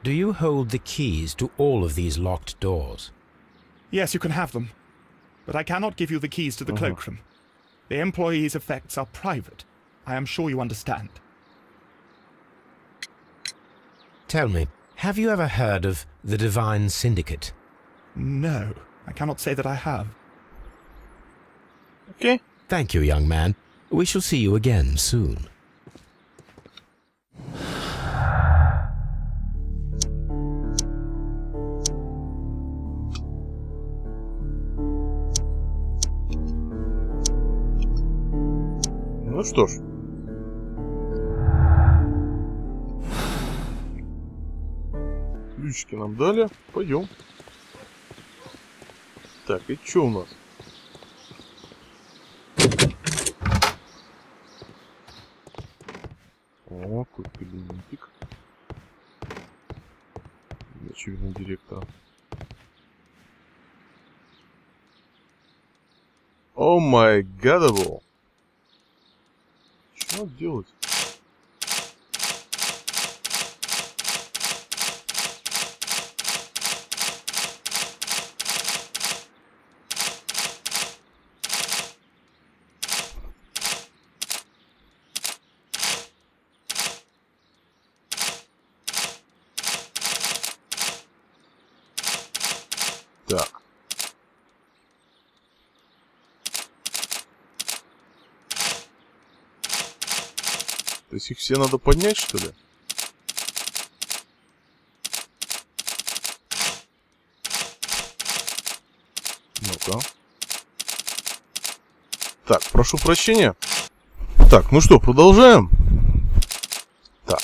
[SPEAKER 3] Do you hold the keys to all of these locked doors?
[SPEAKER 5] Yes, you can have them. But I cannot give you the keys to the cloakroom. The employees' effects are private. I am sure you understand.
[SPEAKER 3] Tell me, have you ever heard of the Divine Syndicate?
[SPEAKER 5] No, I cannot say that I have.
[SPEAKER 1] Okay.
[SPEAKER 3] Thank you, young man. We shall see you again soon.
[SPEAKER 1] Ну что ж. Ключики нам дали. Пойдем. Так, и что у нас? О, какой кабинетик. Очевидно, директора. О май гадабл. Что делать? Так. То есть их все надо поднять, что ли? Ну-ка. Так, прошу прощения. Так, ну что, продолжаем? Так.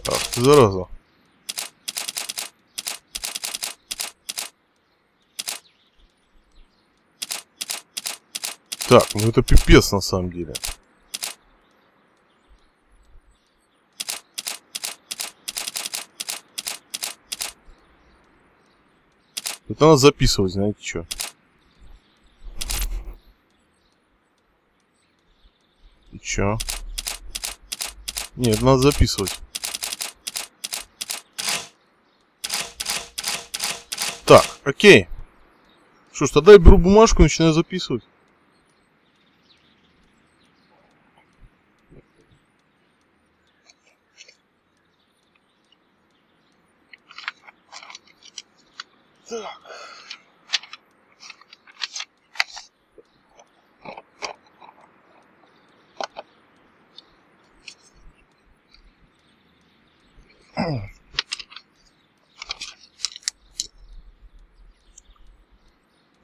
[SPEAKER 1] Ах ты, зараза. Так, ну это пипец на самом деле. Это надо записывать, знаете что? И чё? Нет, надо записывать. Так, окей. Что ж, тогда я беру бумажку и начинаю записывать.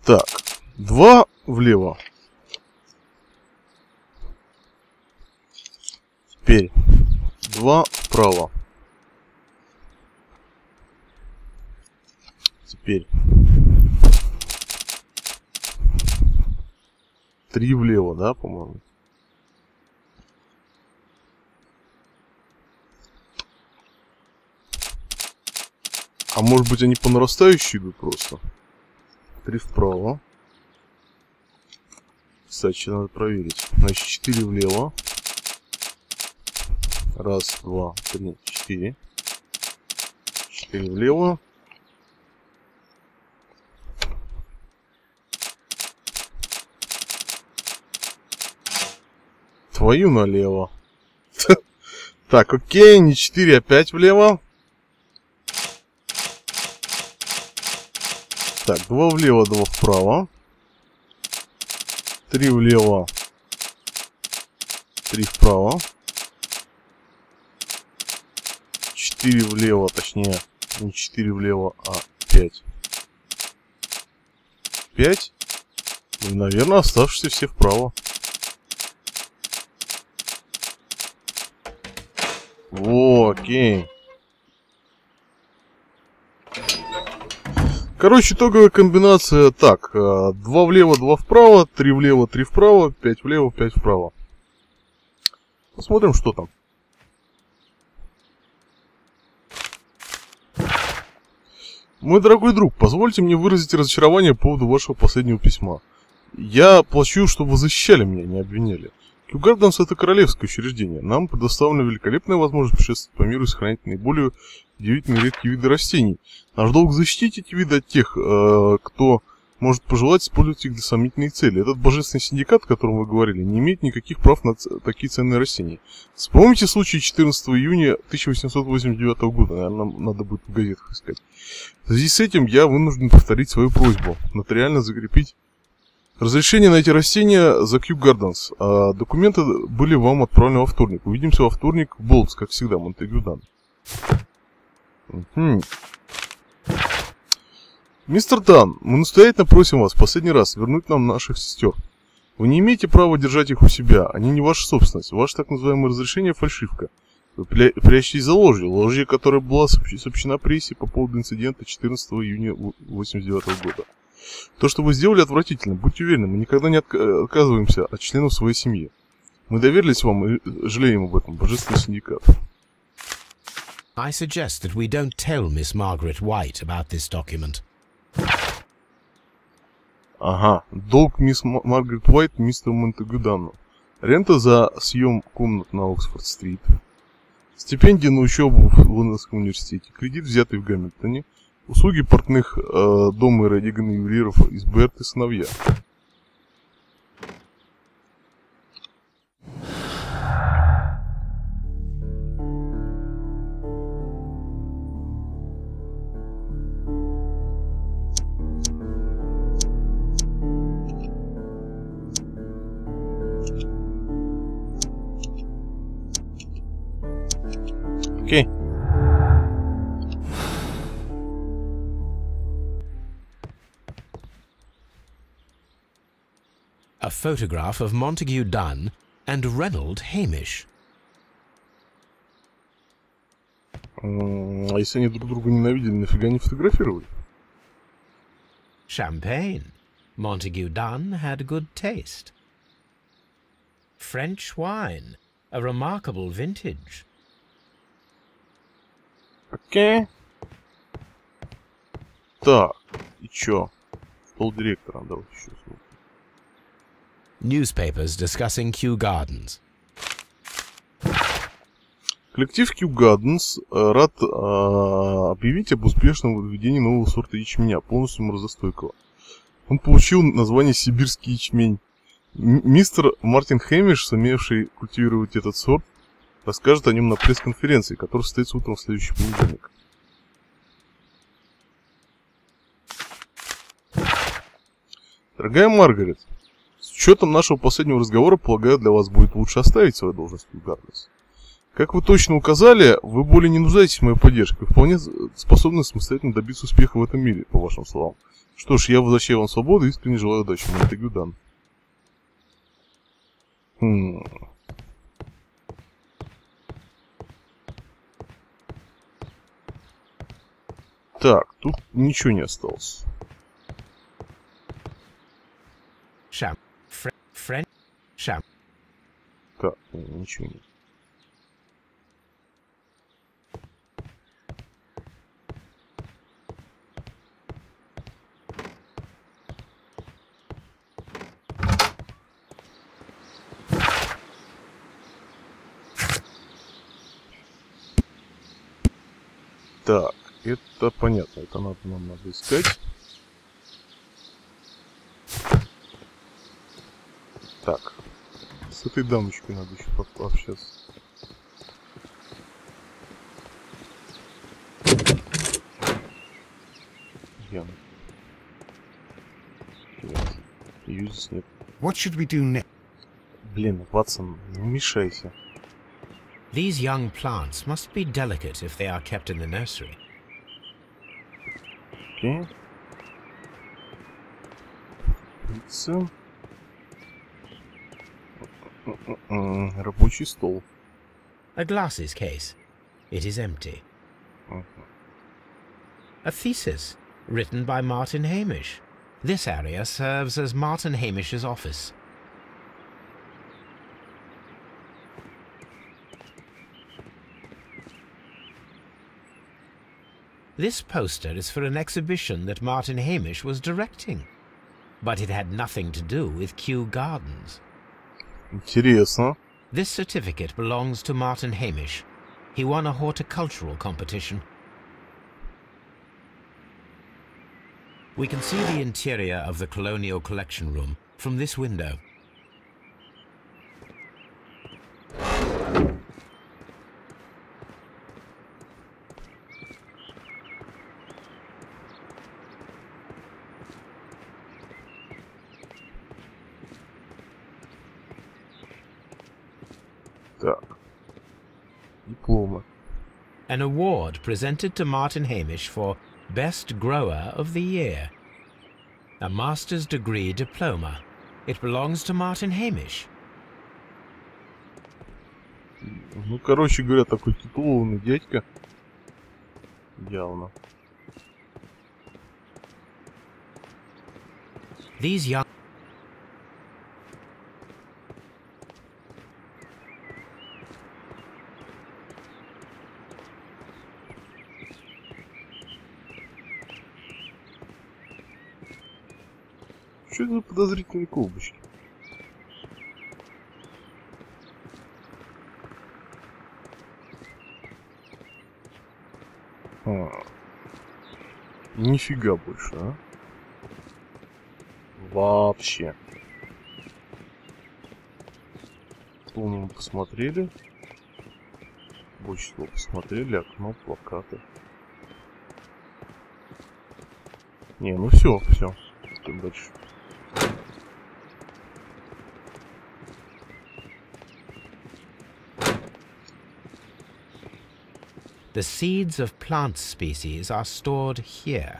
[SPEAKER 1] Так, 2 влево. Теперь 2 вправо. Теперь 3 влево, да, по-моему? А может быть они по нарастающей идут просто? 3 вправо. Кстати, надо проверить. Значит, 4 влево. 1, 2, 3, 4. 4 влево. Твою налево. Так, окей, не 4, а 5 влево. Так, 2 влево, 2 вправо. 3 влево. 3 вправо. 4 влево, точнее, не 4 влево, а 5. 5. И, наверное, оставшиеся все вправо. О, окей. Короче, итоговая комбинация так. 2 влево, 2 вправо, 3 влево, 3 вправо, 5 влево, 5 вправо. Посмотрим, что там. Мой дорогой друг, позвольте мне выразить разочарование по поводу вашего последнего письма. Я плачу, чтобы вы защищали меня, не обвиняли. Kew Gardens — это королевское учреждение. Нам предоставлена великолепная возможность путешествовать по миру и сохранять наиболее удивительные редкие виды растений. Наш долг защитить эти виды от тех, кто может пожелать использовать их для сомнительной цели. Этот божественный синдикат, о котором вы говорили, не имеет никаких прав на такие ценные растения. Вспомните случай 14 июня 1889 года. Наверное, надо будет в газетах искать. В связи с этим я вынужден повторить свою просьбу нотариально закрепить разрешение на эти растения за Kew Gardens. Документы были вам отправлены во вторник. Увидимся во вторник в Болтс, как всегда, Монтегю Дан. Мистер Дан, мы настоятельно просим вас в последний раз вернуть нам наших сестер. Вы не имеете права держать их у себя, они не ваша собственность. Ваше так называемое разрешение — фальшивка. Вы прячетесь за ложью, которая была сообщена прессе по поводу инцидента 14 июня 1989 года. То, что вы сделали, отвратительно. Будьте уверены, мы никогда не отказываемся от членов своей семьи. Мы доверились вам и жалеем об этом, божественный синдикат.
[SPEAKER 3] I suggest that we don't tell Miss Margaret White about this document.
[SPEAKER 1] Ага, долг мисс Маргарет Уайт мистеру Монтегю Данну. Рента за съем комнат на Оксфорд-стрит. Стипендия на учебу в Лондонском университете. Кредит, взятый в Гамильтоне. Услуги портных дома и Редигана ювелиров из Берт и сыновья. Окей.
[SPEAKER 3] A photograph of Montague Dunn and Reynold Hamish.
[SPEAKER 1] А если они друг друга ненавидели, нафига не фотографировали?
[SPEAKER 3] Champagne. Montague Dunn had good taste. French wine. A remarkable vintage.
[SPEAKER 1] Окей. Так, и чё? Стол директора, давай еще смотрим.
[SPEAKER 3] Newspapers discussing Kew Gardens.
[SPEAKER 1] Коллектив Kew Gardens рад объявить об успешном выведении нового сорта ячменя, полностью морозостойкого. Он получил название сибирский ячмень. Мистер Мартин Хэмиш, сумевший культивировать этот сорт, расскажет о нем на пресс-конференции, которая состоится утром в следующий понедельник. Дорогая Маргарет, с учетом нашего последнего разговора, полагаю, для вас будет лучше оставить свою должность в Kew Gardens. Как вы точно указали, вы более не нуждаетесь в моей поддержке, вы вполне способны самостоятельно добиться успеха в этом мире, по вашим словам. Что ж, я возвращаю вам свободу и искренне желаю удачи. Монтегю Дан. Так, тут ничего не осталось. Так, ничего нет. Так, это понятно, это нам надо искать. Так, с этой дамочкой надо еще пообщаться. Яна. Нет. Ее здесь нет.
[SPEAKER 2] What should we do next?
[SPEAKER 1] Блин, Ватсон, не мешайся.
[SPEAKER 3] These young plants must be delicate if they are kept in the nursery.
[SPEAKER 1] Окей. Рабочий стол.
[SPEAKER 3] A glasses case. It is empty. A thesis, written by Martin Hamish. This area serves as Martin Hamish's office. This poster is for an exhibition that Martin Hamish was directing, but it had nothing to do with Kew Gardens.
[SPEAKER 1] Интересно.
[SPEAKER 3] This certificate belongs to Martin Hamish. He won a horticultural competition. We can see the interior of the Colonial Collection Room from this window.
[SPEAKER 1] Так. Дипломы.
[SPEAKER 3] An award presented to Martin Hamish for Best Grower of the Year. A master's degree diploma. It belongs to Martin Hamish.
[SPEAKER 1] Ну, короче говоря, такой титулованный дядька. Явно.
[SPEAKER 3] These young...
[SPEAKER 1] Что это за подозрительные колбочки? Нифига больше, а? Вообще. Стол мы посмотрели. Почту посмотрели, окно, плакаты. Не, ну все. Идем дальше.
[SPEAKER 3] The seeds of plant species are stored here.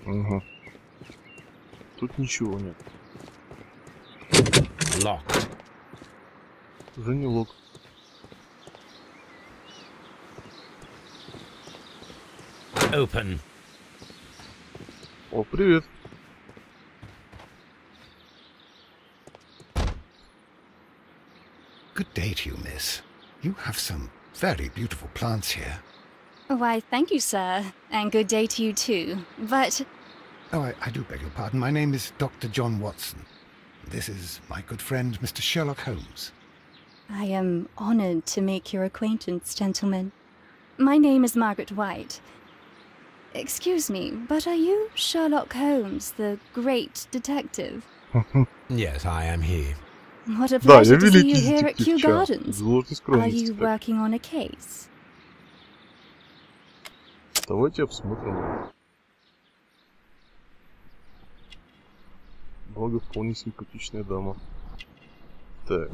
[SPEAKER 1] Угу. Тут ничего нет.
[SPEAKER 3] Locked.
[SPEAKER 1] Уже не лог.
[SPEAKER 3] Open.
[SPEAKER 1] О, привет.
[SPEAKER 2] Good day to you, miss. You have some very beautiful plants here.
[SPEAKER 6] Why, thank you, sir. And good day to you too. But...
[SPEAKER 2] Oh, I do beg your pardon. My name is Dr. John Watson. This is my good friend, Mr. Sherlock Holmes.
[SPEAKER 6] I am honored to make your acquaintance, gentlemen. My name is Margaret White. Excuse me, but are you Sherlock Holmes, the great detective?
[SPEAKER 3] Yes, I am he.
[SPEAKER 6] What a pleasure to see you
[SPEAKER 1] великий
[SPEAKER 6] here at
[SPEAKER 1] детектив
[SPEAKER 6] Kew
[SPEAKER 1] Ча.
[SPEAKER 6] Gardens.
[SPEAKER 1] Зложной
[SPEAKER 6] Are you
[SPEAKER 1] скромности.
[SPEAKER 6] working on a case?
[SPEAKER 1] Давайте обсмотрим. Благо, вполне симпатичная дама. Так.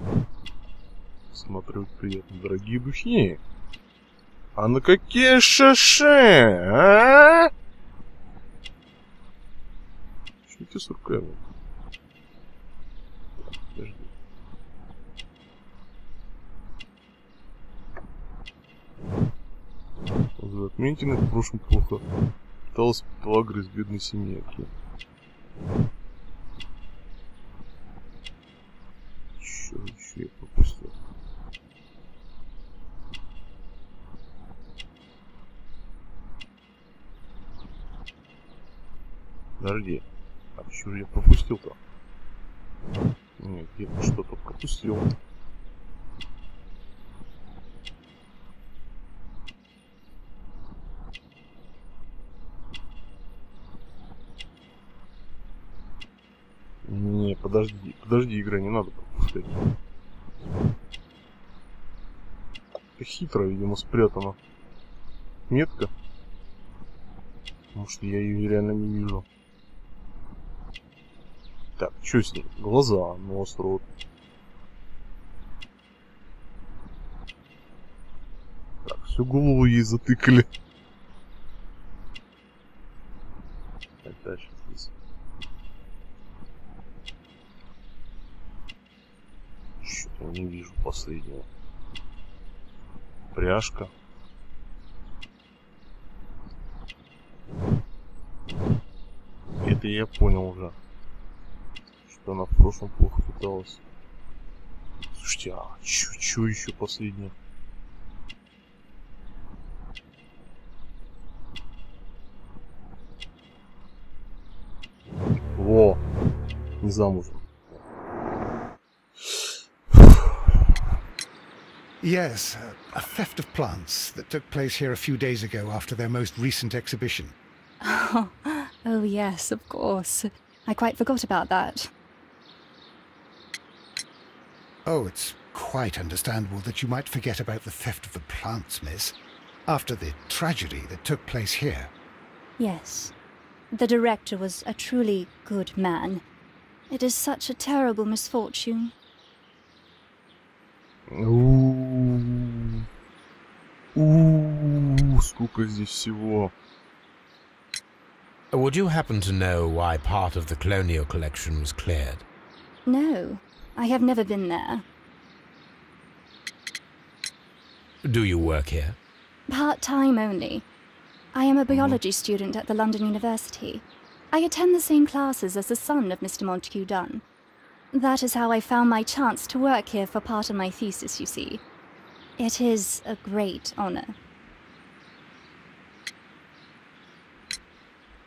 [SPEAKER 1] Смотрю, приятно. Дорогие духи. А на какие шаше, а? Что тебе с руками? Подожди. Отметины в прошлом плохо. Пыталась пелагра из бедной семейки. Еще я пропустил. Подожди. А что же я пропустил-то? Нет, я что-то пропустил. Подожди, игра, не надо пропускать. Это хитро, видимо, спрятано. Метка. Потому что я ее реально не вижу. Так, что с ней? Глаза, нос, рот. Так, всю голову ей затыкали. Так, дальше здесь. Что-то не вижу последнего. Пряжка. Это я понял уже. Что она в прошлом плохо питалась. Слушайте, а чё еще последнее? Во! Не замужем.
[SPEAKER 2] Yes, a theft of plants that took place here a few days ago after their most recent exhibition.
[SPEAKER 6] Oh yes, of course. I quite forgot about that.
[SPEAKER 2] Oh, it's quite understandable that you might forget about the theft of the plants, miss, after the tragedy that took place here.
[SPEAKER 6] Yes. The director was a truly good man. It is such a terrible misfortune.
[SPEAKER 1] Сколько здесь всего.
[SPEAKER 3] Would you happen to know why part of the colonial collection was cleared?
[SPEAKER 6] No, I have never been there.
[SPEAKER 3] Do you work here?
[SPEAKER 6] Part-time only. I am a biology student at the London University. I attend the same classes as the son of Mr. Montague Dunn. That is how I found my chance to work here for part of my thesis, you see. It is a great honor.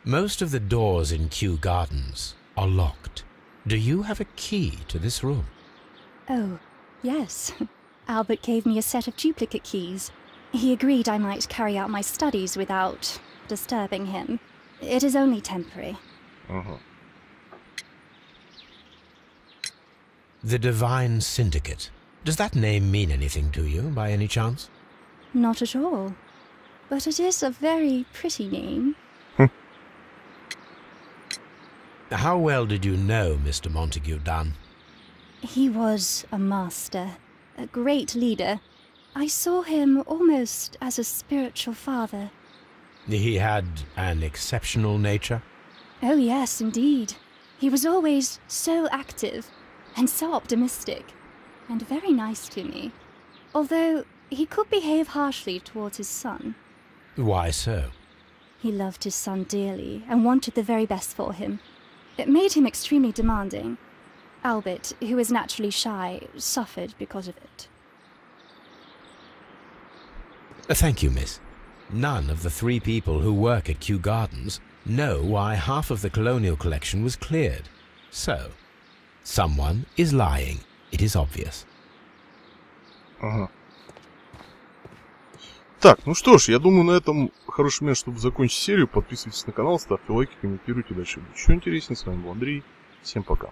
[SPEAKER 3] Most of the doors in Kew Gardens are locked. Do you have a key to this room?
[SPEAKER 6] Oh, yes. Albert gave me a set of duplicate keys. He agreed I might carry out my studies without disturbing him. It is only temporary.
[SPEAKER 3] The Divine Syndicate. Does that name mean anything to you, by any chance?
[SPEAKER 6] Not at all. But it is a very pretty name.
[SPEAKER 3] How well did you know Mr. Montague Dunn?
[SPEAKER 6] He was a master, a great leader. I saw him almost as a spiritual father.
[SPEAKER 3] He had an exceptional nature?
[SPEAKER 6] Oh yes, indeed. He was always so active and so optimistic, and very nice to me. Although he could behave harshly towards his son.
[SPEAKER 3] Why so?
[SPEAKER 6] He loved his son dearly and wanted the very best for him. It made him extremely demanding. Albert, who is naturally shy, suffered because of it.
[SPEAKER 3] Thank you, miss. None of the 3 people who work at Kew Gardens know why half of the colonial collection was cleared. So, someone is lying. It is obvious.
[SPEAKER 1] Так, ну что ж, я думаю, на этом хороший момент, чтобы закончить серию. Подписывайтесь на канал, ставьте лайки, комментируйте. Дальше будет еще интереснее. С вами был Андрей. Всем пока.